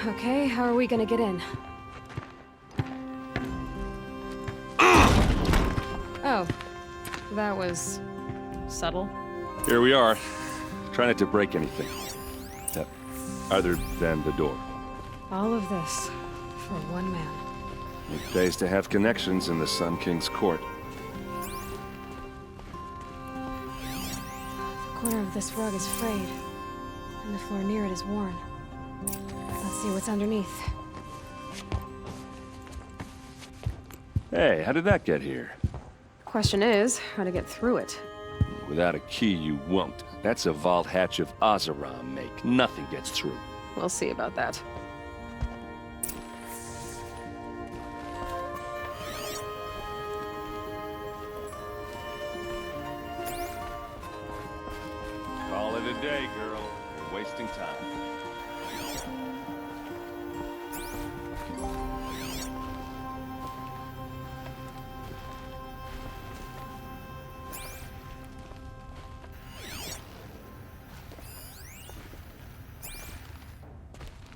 Okay, how are we gonna get in? Oh, that was subtle. Here we are. Try not to break anything. Yep. Other than the door. All of this for one man. It pays to have connections in the Sun King's court. The corner of this rug is frayed, and the floor near it is worn. Let's see what's underneath. Hey, how did that get here? Question is, how to get through it. Without a key, you won't. That's a vault hatch of Azeram make. Nothing gets through. We'll see about that. Call it a day, girl. You're wasting time.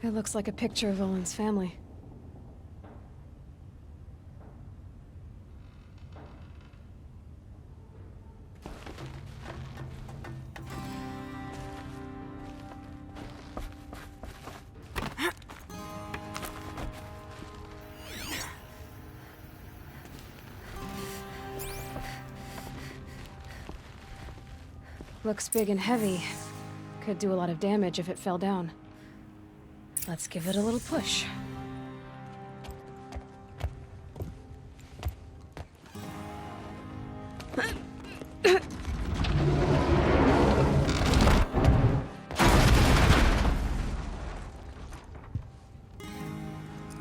It looks like a picture of Olin's family. Looks big and heavy. Could do a lot of damage if it fell down. Let's give it a little push.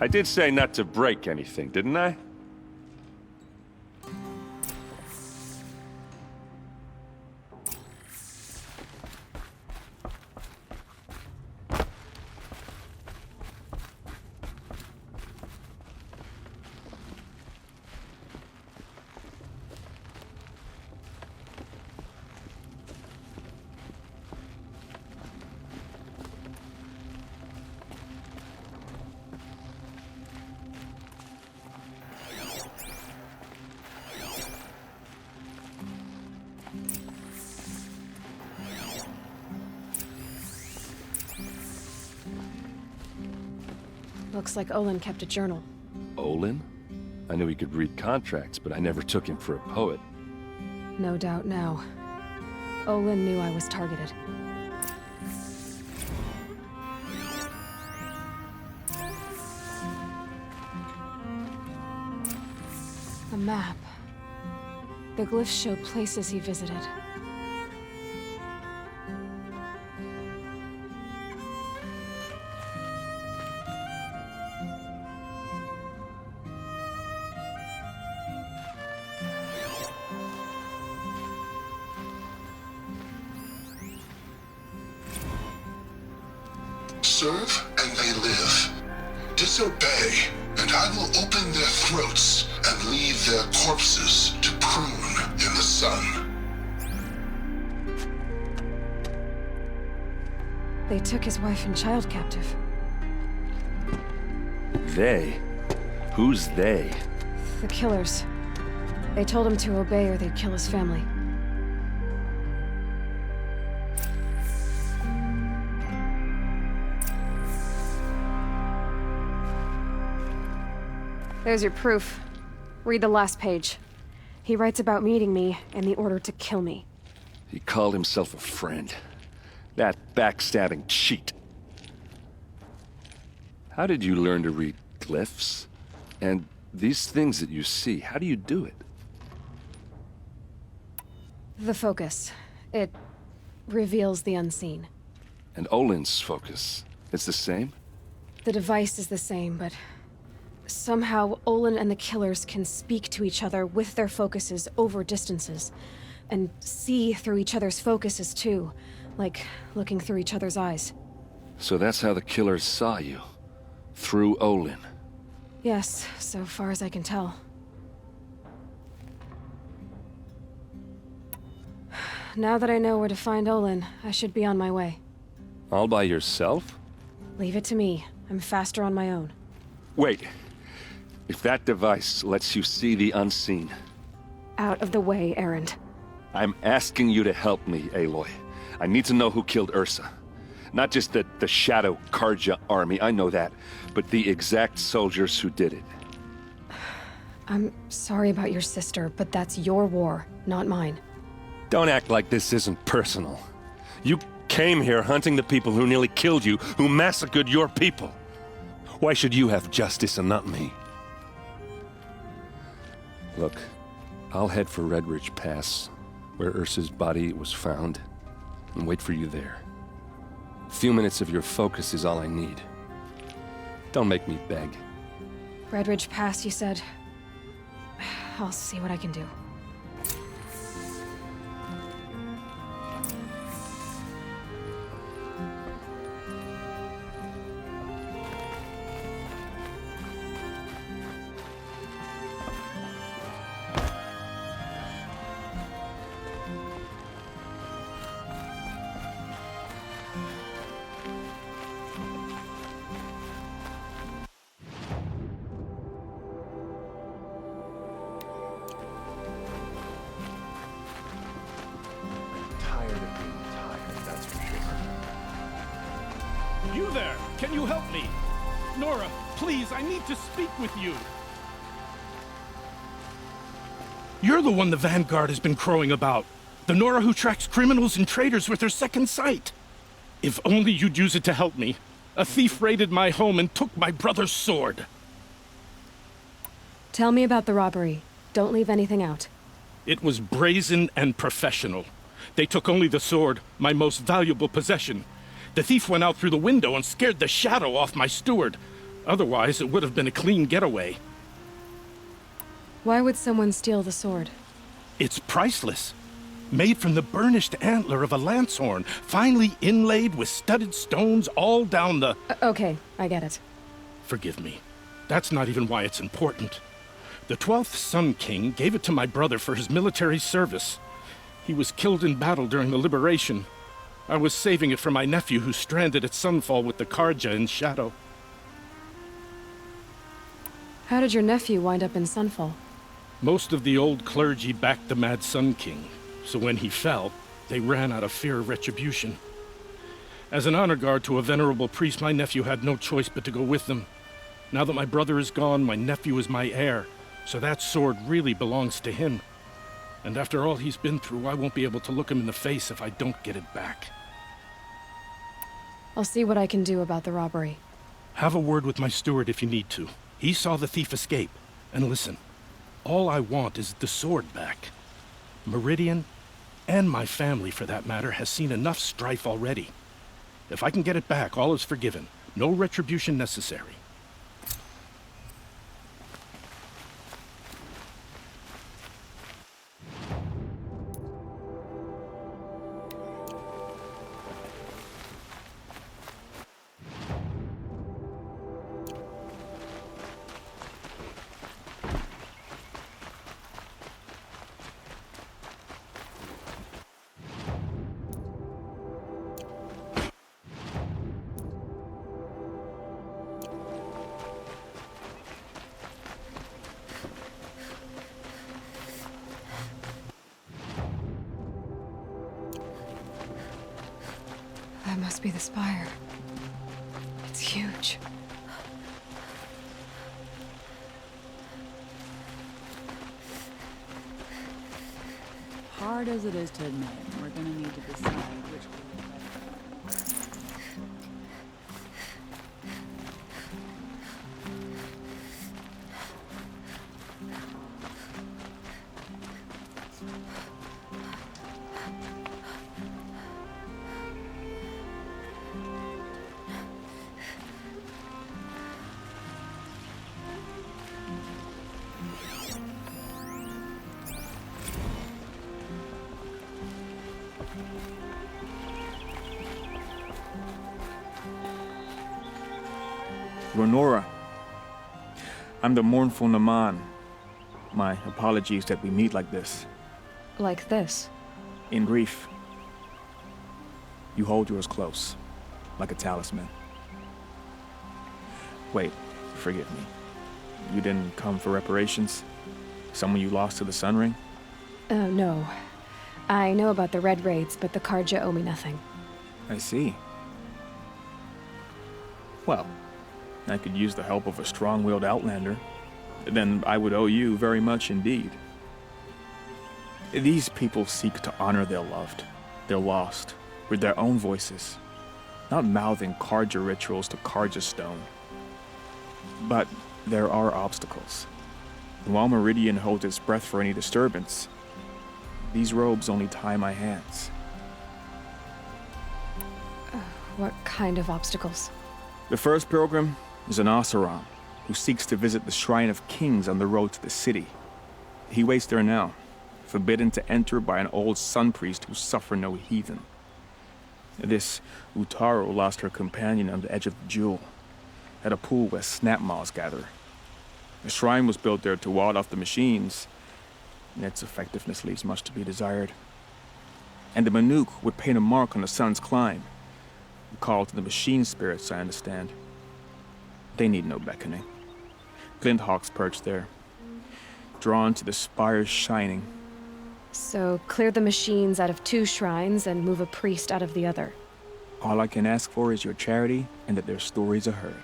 I did say not to break anything, didn't I? Looks like Olin kept a journal. Olin? I knew he could read contracts, but I never took him for a poet. No doubt now. Olin knew I was targeted. A map. The glyphs show places he visited. Serve and they live. Disobey, and I will open their throats and leave their corpses to prune in the sun. They took his wife and child captive. They? Who's they? The killers. They told him to obey or they'd kill his family. There's your proof. Read the last page. He writes about meeting me and the order to kill me. He called himself a friend. That backstabbing cheat. How did you learn to read glyphs? And these things that you see, how do you do it? The focus. It reveals the unseen. And Olin's focus, it's the same? The device is the same, but somehow Olin and the killers can speak to each other with their focuses over distances. And see through each other's focuses too. Like looking through each other's eyes. So that's how the killers saw you. Through Olin. Yes, so far as I can tell. Now that I know where to find Olin, I should be on my way. All by yourself? Leave it to me. I'm faster on my own. Wait. If that device lets you see the unseen, Out of the way, Erend. I'm asking you to help me, Aloy. I need to know who killed Ursa. Not just the Shadow Karja army, I know that, but the exact soldiers who did it. I'm sorry about your sister, but that's your war, not mine. Don't act like this isn't personal. You came here hunting the people who nearly killed you, who massacred your people. Why should you have justice and not me? Look, I'll head for Red Ridge Pass, where Ursa's body was found, and wait for you there. A few minutes of your focus is all I need. Don't make me beg. Red Ridge Pass, you said? I'll see what I can do. Tired of being tired, that's for sure. You there! Can you help me? Nora, please, I need to speak with you. You're the one the Vanguard has been crowing about. The Nora who tracks criminals and traitors with her second sight. If only you'd use it to help me. A thief raided my home and took my brother's sword. Tell me about the robbery. Don't leave anything out. It was brazen and professional. They took only the sword, my most valuable possession. The thief went out through the window and scared the shadow off my steward. Otherwise, it would have been a clean getaway. Why would someone steal the sword? It's priceless. Made from the burnished antler of a lancehorn, finely inlaid with studded stones all down the... Okay, I get it. Forgive me. That's not even why it's important. The 12th Sun King gave it to my brother for his military service. He was killed in battle during the liberation. I was saving it for my nephew who's stranded at Sunfall with the Karja in Shadow. How did your nephew wind up in Sunfall? Most of the old clergy backed the Mad Sun King, so when he fell, they ran out of fear of retribution. As an honor guard to a venerable priest, my nephew had no choice but to go with them. Now that my brother is gone, my nephew is my heir, so that sword really belongs to him. And after all he's been through, I won't be able to look him in the face if I don't get it back. I'll see what I can do about the robbery. Have a word with my steward if you need to. He saw the thief escape. And listen, all I want is the sword back. Meridian, and my family for that matter, has seen enough strife already. If I can get it back, all is forgiven. No retribution necessary. That must be the spire. It's huge. Hard as it is to admit, we're gonna need to decide which way Renora, I'm the mournful Naman. My apologies that we meet like this. Like this. In grief, you hold yours close, like a talisman. Wait, forgive me. You didn't come for reparations? Someone you lost to the Sun Ring? No. I know about the Red Raids, but the Karja owe me nothing. I see. Well, I could use the help of a strong-willed outlander. Then I would owe you very much indeed. These people seek to honor their loved, their lost, with their own voices, not mouthing Karja rituals to Karja stone. But there are obstacles. And while Meridian holds its breath for any disturbance, these robes only tie my hands. What kind of obstacles? The first pilgrim is an Oseram who seeks to visit the Shrine of Kings on the road to the city. He waits there now, forbidden to enter by an old sun priest who suffer no heathen. This Utaru lost her companion on the edge of the jewel, at a pool where snap moths gather. The shrine was built there to ward off the machines, and its effectiveness leaves much to be desired. And the Manuk would paint a mark on the sun's climb, a call to the machine spirits, I understand. They need no beckoning. Glint hawks perch there, drawn to the spires shining. So, clear the machines out of 2 shrines and move a priest out of the other. All I can ask for is your charity and that their stories are heard.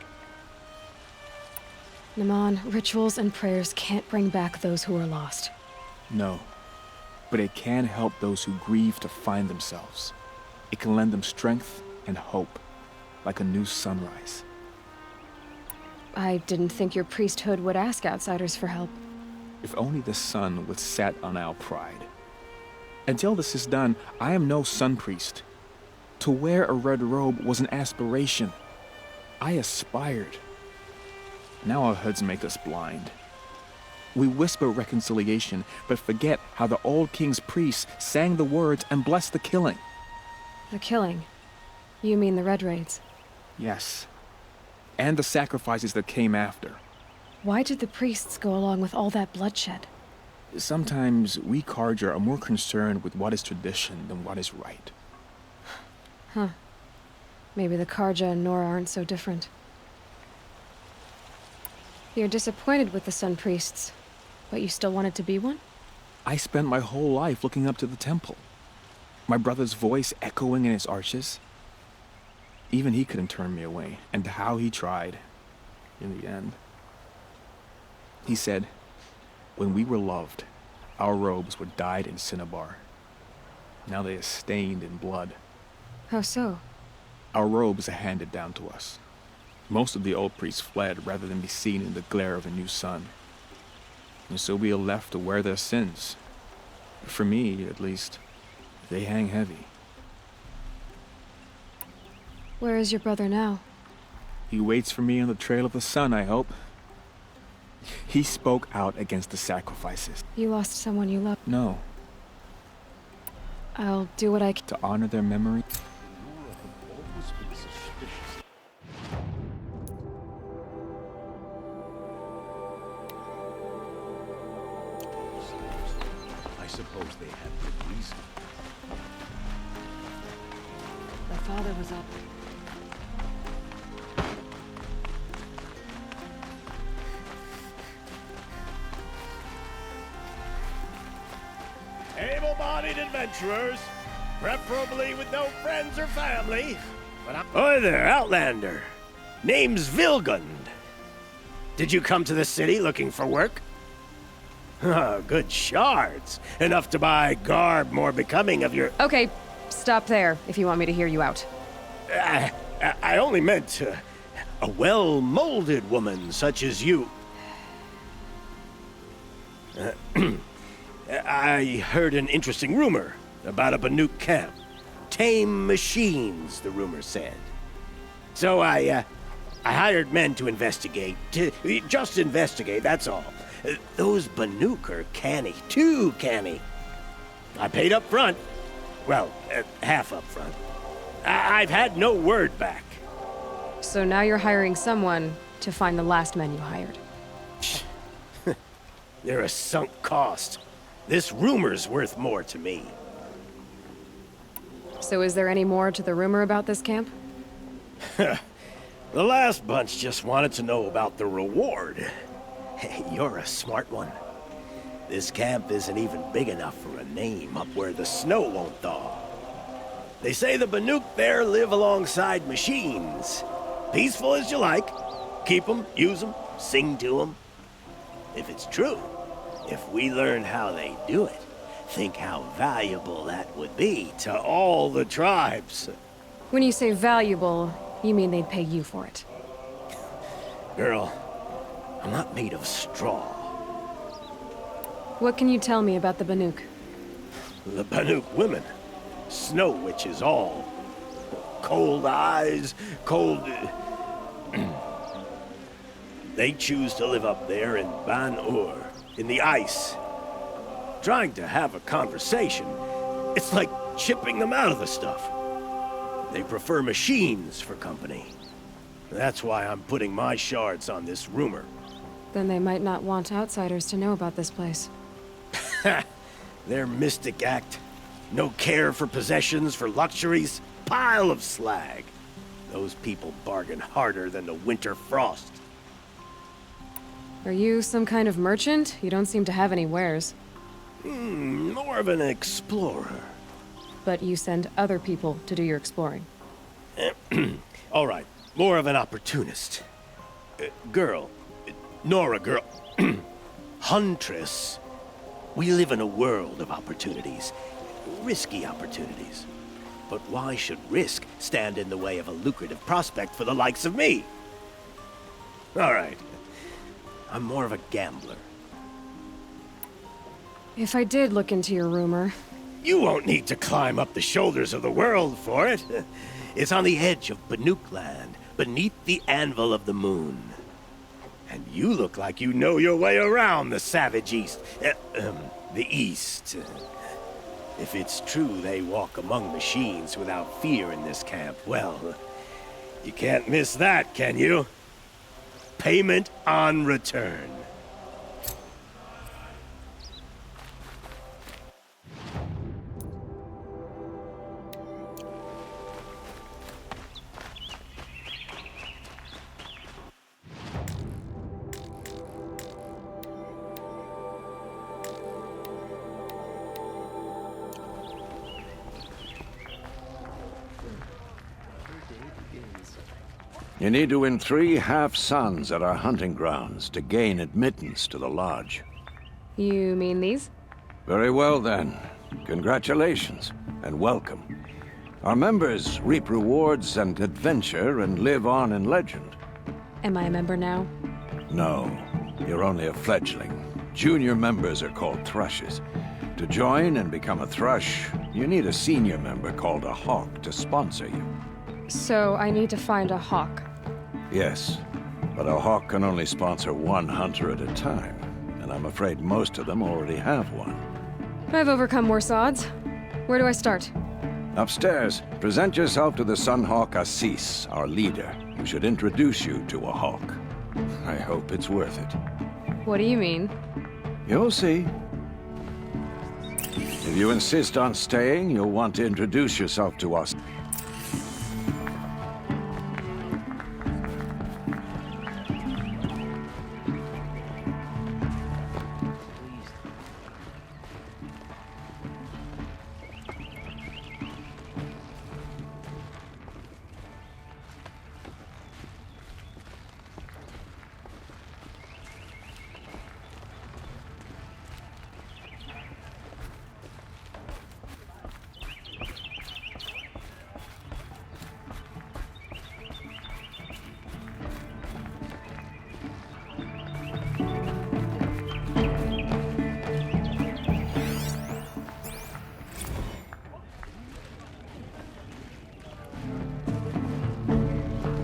Naman, rituals and prayers can't bring back those who are lost. No, but it can help those who grieve to find themselves. It can lend them strength and hope, like a new sunrise. I didn't think your priesthood would ask outsiders for help. If only the sun would set on our pride. Until this is done, I am no sun priest. To wear a red robe was an aspiration. I aspired. Now our hoods make us blind. We whisper reconciliation, but forget how the old king's priests sang the words and blessed the killing. The killing? You mean the Red Raids? Yes. And the sacrifices that came after. Why did the priests go along with all that bloodshed? Sometimes we Karja are more concerned with what is tradition than what is right. Huh. Maybe the Karja and Nora aren't so different. You're disappointed with the Sun Priests, but you still wanted to be one? I spent my whole life looking up to the temple. My brother's voice echoing in its arches. Even he couldn't turn me away, and how he tried, in the end. He said, when we were loved, our robes were dyed in cinnabar. Now they are stained in blood. How so? Our robes are handed down to us. Most of the old priests fled rather than be seen in the glare of a new sun. And so we are left to wear their sins. For me, at least, they hang heavy. Where is your brother now? He waits for me on the trail of the sun, I hope. He spoke out against the sacrifices. You lost someone you loved. No, I'll do what I can. to honor their memory. I suppose they had good reason. The father was up. Able-bodied adventurers, preferably with no friends or family. But Oi there, Outlander. Name's Vilgund. Did you come to the city looking for work? Good shards. Enough to buy garb more becoming of your... Okay, stop there if you want me to hear you out. I only meant a well-molded woman such as you. I heard an interesting rumor about a Banuk camp. Tame machines, the rumor said. So I hired men to investigate. Just investigate, that's all. Those Banuk are canny, too canny. I paid up front. Well, half up front. I've had no word back. So now you're hiring someone to find the last men you hired. They're a sunk cost. This rumor's worth more to me. So is there any more to the rumor about this camp? The last bunch just wanted to know about the reward. Hey, you're a smart one. This camp isn't even big enough for a name up where the snow won't thaw. They say the Banuk there live alongside machines. Peaceful as you like. Keep them, use them, sing to them. If it's true, if we learn how they do it, think how valuable that would be to all the tribes. When you say valuable, you mean they'd pay you for it. Girl, I'm not made of straw. What can you tell me about the Banuk? The Banuk women. Snow witches all. Cold eyes, cold... They choose to live up there in Ban-Ur, in the ice. Trying to have a conversation, it's like chipping them out of the stuff. They prefer machines for company. That's why I'm putting my shards on this rumor. Then they might not want outsiders to know about this place. Their mystic act. No care for possessions, for luxuries. Pile of slag. Those people bargain harder than the winter frost. Are you some kind of merchant? You don't seem to have any wares. More of an explorer. But you send other people to do your exploring. All right, more of an opportunist. Girl. Nora, girl. Huntress. We live in a world of opportunities. Risky opportunities. But why should risk stand in the way of a lucrative prospect for the likes of me? All right. I'm more of a gambler. If I did look into your rumor... You won't need to climb up the shoulders of the world for it. It's on the edge of Banuk land, beneath the anvil of the moon. And you look like you know your way around the savage east. The east. If it's true they walk among machines without fear in this camp, well, you can't miss that, can you? Payment on return. You need to win 3 half-suns at our hunting grounds to gain admittance to the lodge. You mean these? Very well, then. Congratulations, and welcome. Our members reap rewards and adventure and live on in legend. Am I a member now? No, you're only a fledgling. Junior members are called thrushes. To join and become a thrush, you need a senior member called a hawk to sponsor you. So I need to find a hawk. Yes, but a hawk can only sponsor 1 hunter at a time, and I'm afraid most of them already have one. I've overcome worse odds. Where do I start? Upstairs, present yourself to the Sunhawk Assis, our leader, who should introduce you to a hawk. I hope it's worth it. What do you mean? You'll see. If you insist on staying, you'll want to introduce yourself to us.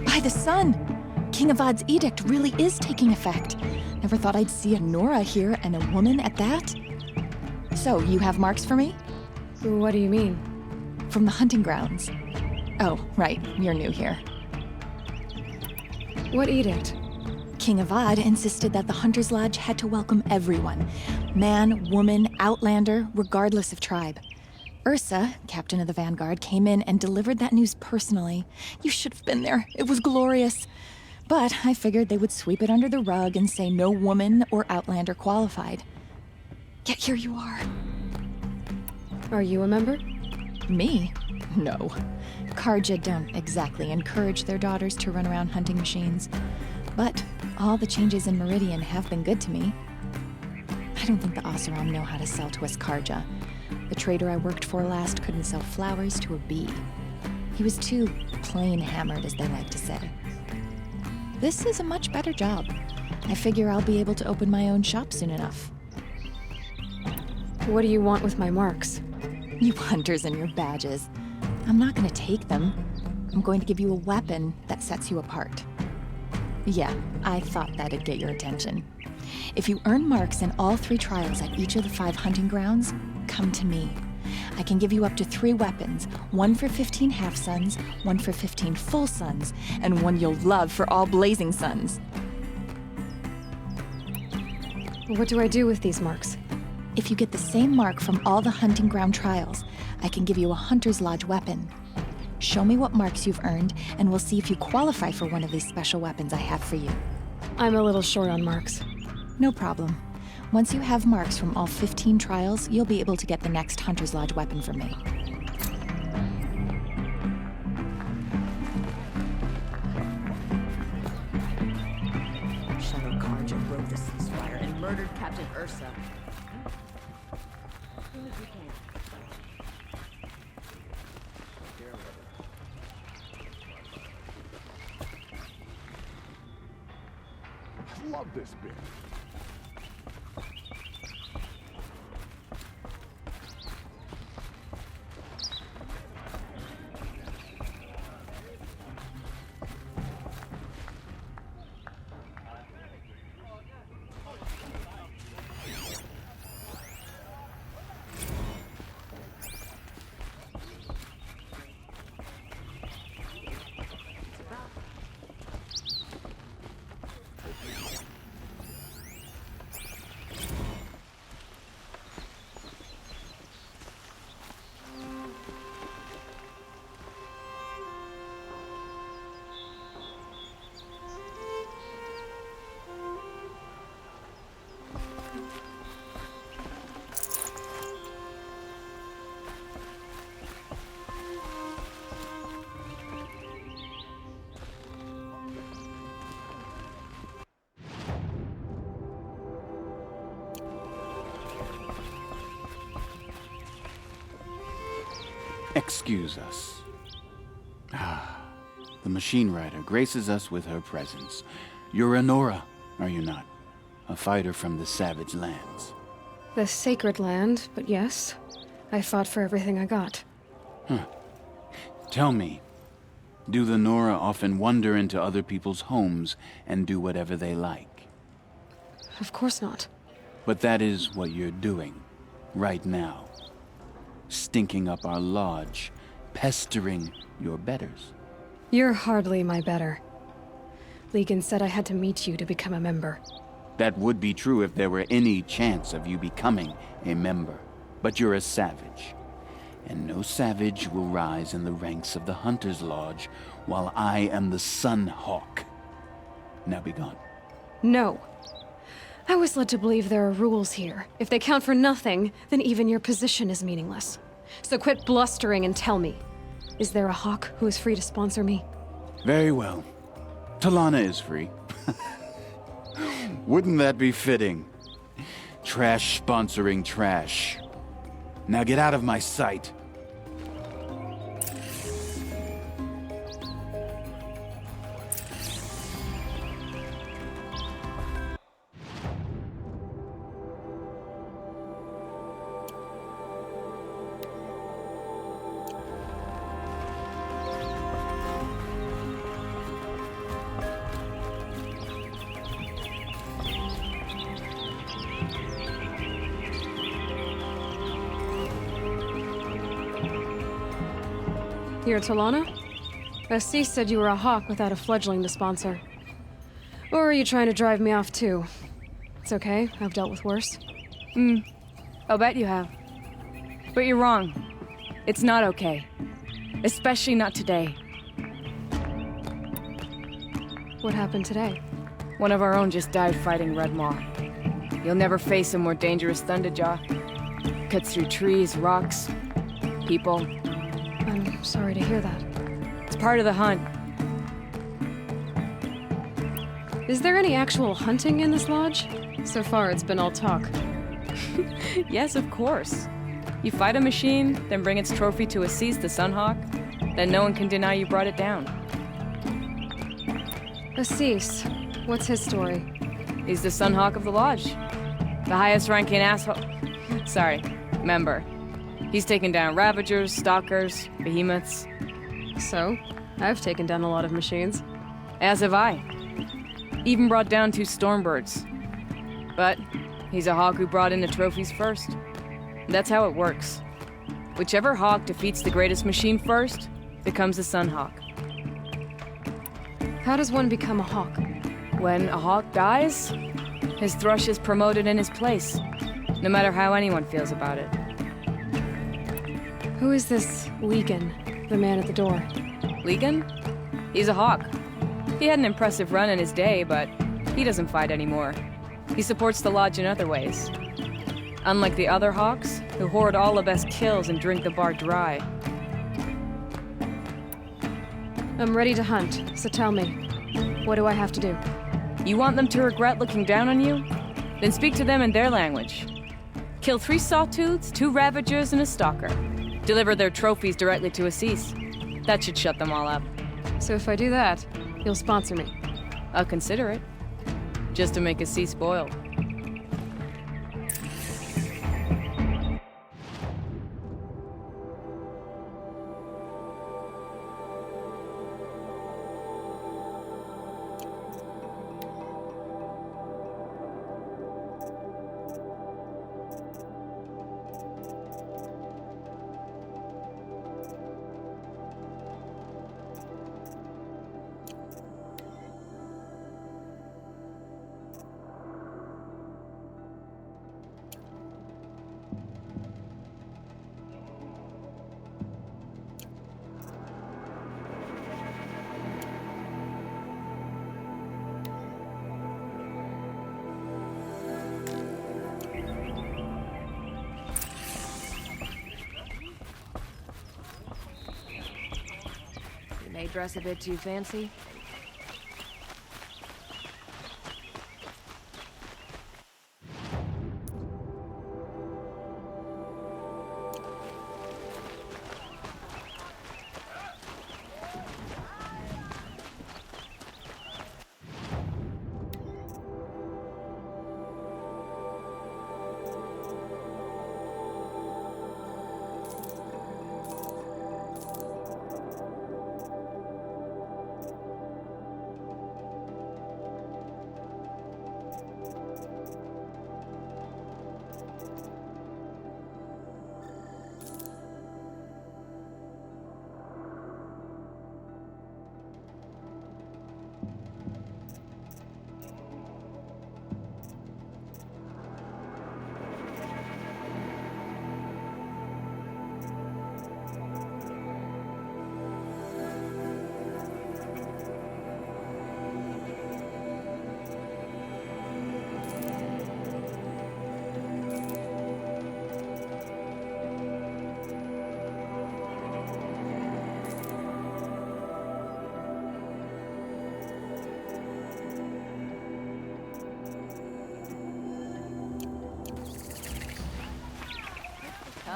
By the sun! King Avad's edict really is taking effect. Never thought I'd see a Nora here and a woman at that. So, you have marks for me? What do you mean? From the hunting grounds. Oh, right, you're new here. What edict? King Avad insisted that the Hunter's Lodge had to welcome everyone. Man, woman, outlander, regardless of tribe. Ursa, captain of the Vanguard, came in and delivered that news personally. You should have been there. It was glorious. But I figured they would sweep it under the rug and say no woman or Outlander qualified. Yet here you are. Are you a member? Me? No. Karja don't exactly encourage their daughters to run around hunting machines. But all the changes in Meridian have been good to me. I don't think the Oseram know how to sell to us Karja. The trader I worked for last couldn't sell flowers to a bee. He was too plain hammered, as they like to say. This is a much better job. I figure I'll be able to open my own shop soon enough. What do you want with my marks? You hunters and your badges. I'm not gonna take them. I'm going to give you a weapon that sets you apart. Yeah, I thought that'd get your attention. If you earn marks in all 3 trials at each of the 5 hunting grounds, come to me. I can give you up to 3 weapons, one for 15 half-suns, one for 15 full suns, and one you'll love for all blazing suns. What do I do with these marks? If you get the same mark from all the hunting ground trials, I can give you a Hunter's Lodge weapon. Show me what marks you've earned, and we'll see if you qualify for one of these special weapons I have for you. I'm a little short on marks. No problem. Once you have marks from all 15 trials, you'll be able to get the next Hunter's Lodge weapon from me. Shadow Karja broke the ceasefire and murdered Captain Ursa. I love this bit. Excuse us. The Machine Rider graces us with her presence. You're a Nora, are you not? A fighter from the Savage Lands. The Sacred Land, but yes. I fought for everything I got. Tell me, do the Nora often wander into other people's homes and do whatever they like? Of course not. But that is what you're doing, right now. Stinking up our lodge, pestering your betters. You're hardly my better. Legan said I had to meet you to become a member. That would be true if there were any chance of you becoming a member. But you're a savage. And no savage will rise in the ranks of the Hunter's Lodge while I am the Sun Hawk. Now be gone. No. I was led to believe there are rules here. If they count for nothing, then even your position is meaningless. So quit blustering and tell me. Is there a Hawk who is free to sponsor me? Very well. Talana is free. Wouldn't that be fitting? Trash sponsoring trash. Now get out of my sight. You're Talana? Assis said you were a Hawk without a fledgling to sponsor. Or are you trying to drive me off too? It's okay, I've dealt with worse. I'll bet you have. But you're wrong. It's not okay. Especially not today. What happened today? One of our own just died fighting Red Maw. You'll never face a more dangerous Thunderjaw. Cuts through trees, rocks, people. I'm sorry to hear that. It's part of the hunt. Is there any actual hunting in this lodge? So far, it's been all talk. Yes, of course. You fight a machine, then bring its trophy to Assis the Sunhawk, then no one can deny you brought it down. Assis, what's his story? He's the Sunhawk of the Lodge. The highest ranking asshole. Sorry, member. He's taken down Ravagers, Stalkers, Behemoths. So, I've taken down a lot of machines. As have I. Even brought down 2 Stormbirds. But he's a hawk who brought in the trophies first. That's how it works. Whichever hawk defeats the greatest machine first becomes a Sunhawk. How does one become a hawk? When a hawk dies, his thrush is promoted in his place, no matter how anyone feels about it. Who is this Legan, the man at the door? Legan? He's a hawk. He had an impressive run in his day, but he doesn't fight anymore. He supports the lodge in other ways. Unlike the other hawks, who hoard all the best kills and drink the bar dry. I'm ready to hunt, so tell me, what do I have to do? You want them to regret looking down on you? Then speak to them in their language. Kill 3 Sawtooths, 2 Ravagers, and a Stalker. Deliver their trophies directly to Assis. That should shut them all up. So if I do that, you'll sponsor me? I'll consider it. Just to make Assis spoil. They dress a bit too fancy.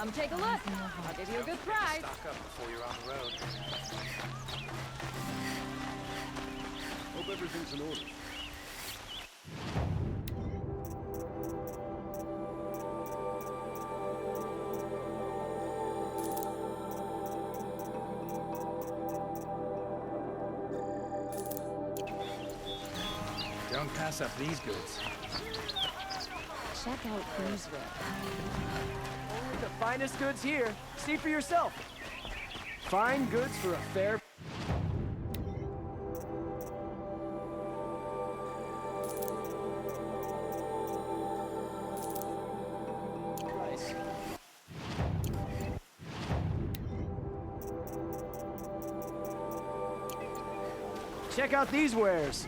Come take a look. I'll give you a good prize. Stock up before you're on the road. Hope everything's in order. Don't pass up these goods. Check out who's rep. The finest goods here. See for yourself. Fine goods for a fair price. Check out these wares.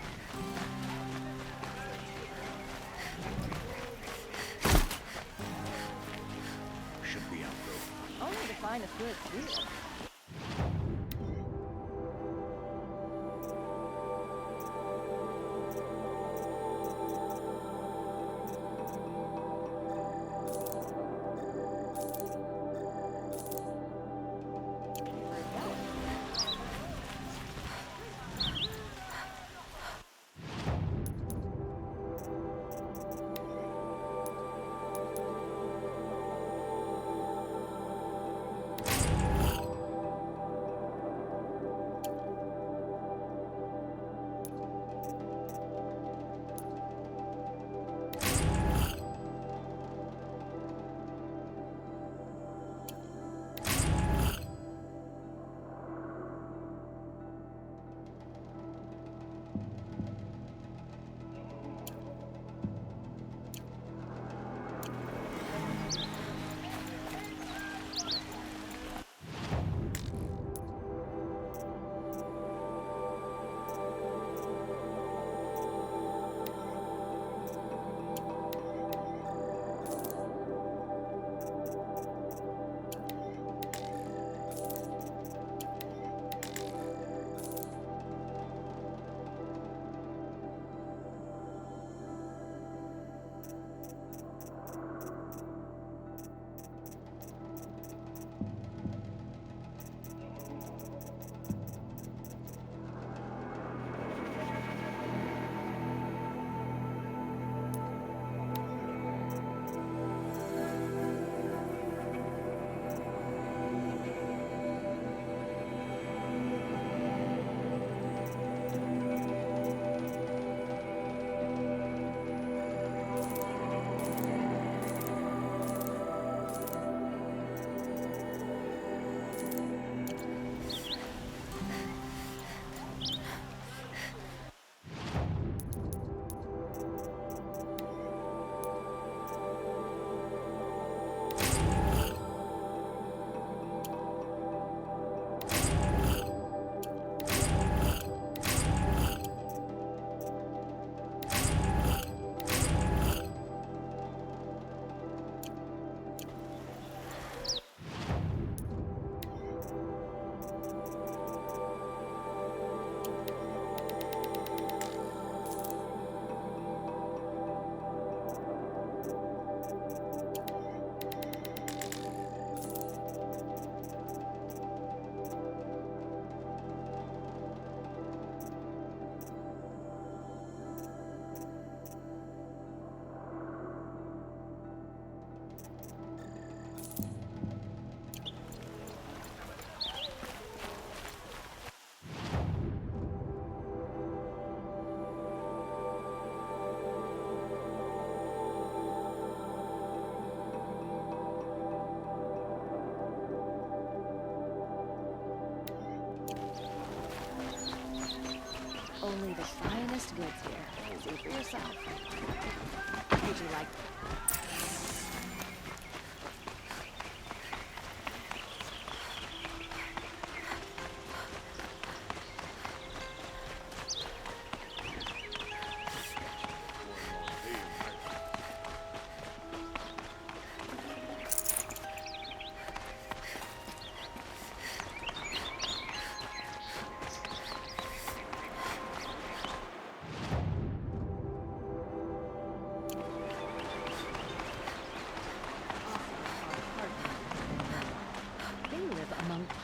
Should be outgrown. Only the finest goods here. Only the finest goods here. See for yourself. Would you like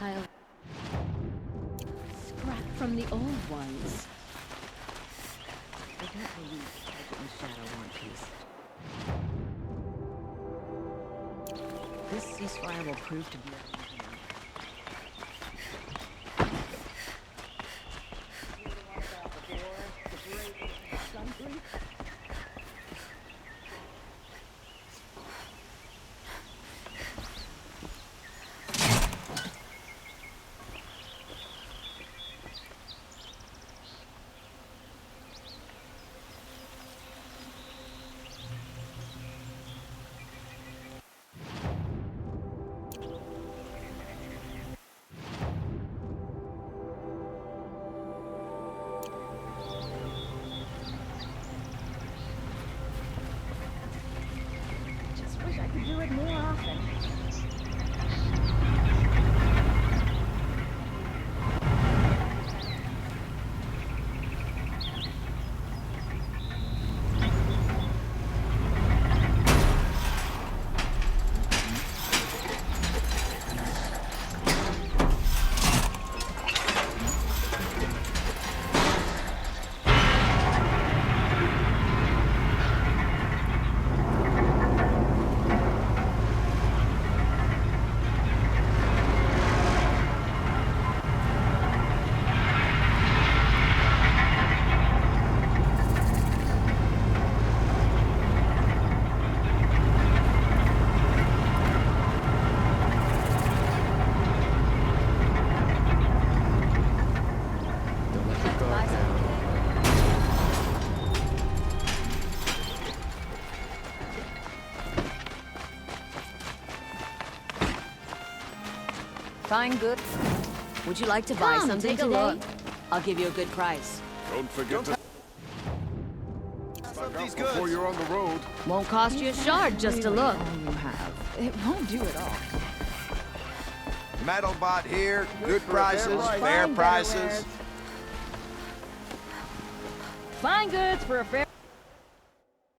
pile scrap from the old ones? I don't believe Sergeant and Shadow want peace. This ceasefire will prove to be a Fine good. Would you like to buy Come, something take a today? look. I'll give you a good price. Don't forget to... Before you're on the road. Won't cost you a shard just to look. It won't do it all. Metal bot here, good prices, fair prices. Fine goods for a fair...